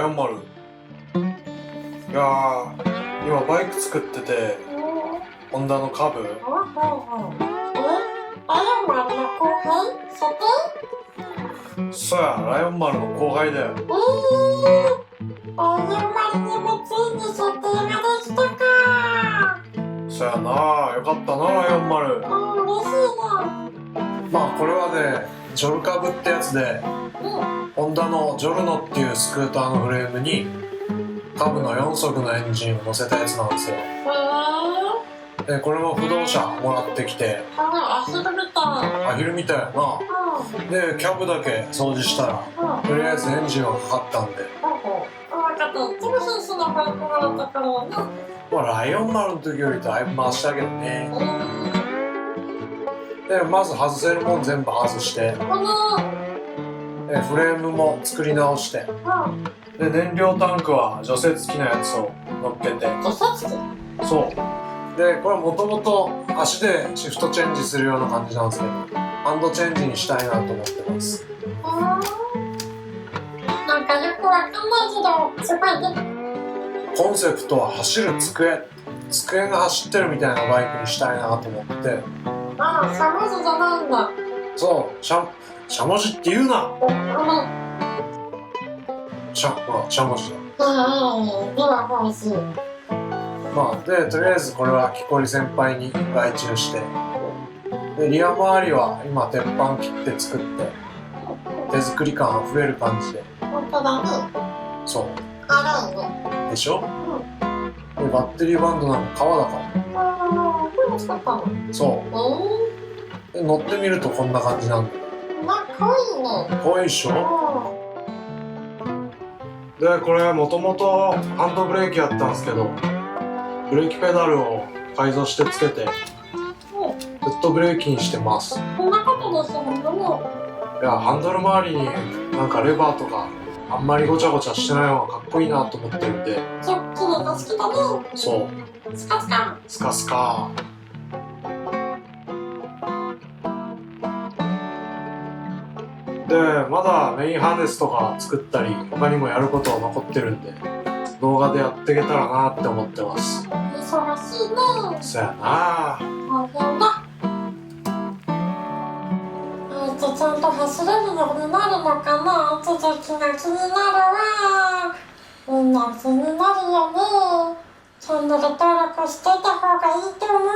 イオン丸。いやー、今バイク作ってて、ホンダのカブ。ライオン丸の後輩そうや、ライオン丸の後輩だよ。ライオン丸にもついに設定ができたか。そうやな、よかったな、ライオン丸。嬉しいね。まあこれはね、ジョルカブってやつで、ホンダのジョルノっていうスクーターのフレームにカブの4速のエンジンを乗せたやつなんですよ。でこれも不動車もらってきて、アヒルみたい。アヒルみたいやな。でキャブだけ掃除したら、とりあえずエンジンはかかったんで、まあライオン丸の時よりだいぶ回したけどね。でまず外せるもん全部外して、フレームも作り直して、で燃料タンクは除雪機のやつを乗っけて、そうでこれもともと足でシフトチェンジするような感じなんですけど、ハンドチェンジにしたいなと思ってます。なんかよくわかんないけどすごいね。コンセプトは走る机が走ってるみたいなバイクにしたいなと思って。しゃもじじゃないんだ。そうしゃもじって言うな。しゃもじだ。まあでとりあえずこれは木こり先輩に外注して、でリア周りは今鉄板切って作って手作り感あふれる感じで。本当だね。そう軽いね。でしょ。でバッテリーバンドなんか革だから。これも作ったの。そうで乗ってみるとこんな感じなんだよ。かわいいね。かわいいっしょ。でこれもともとハンドブレーキやったんですけど、ブレーキペダルを改造してつけてフットブレーキにしてます。こんなことですもんね。いやハンドル周りになんかレバーとかあんまりごちゃごちゃしてない方がかっこいいなと思ってるんで。きれいな好きだね。そうスカスカ。スカスカ。でまだメインハーネスとか作ったり他にもやることは残ってるんで、動画でやっていけたらなって思ってます。忙しいね。そやな。大変だ。ちゃんと走れるようになるのかな。続きが気になるわ。みんな気になるよね。チャンネル登録してた方がいいと思うよ。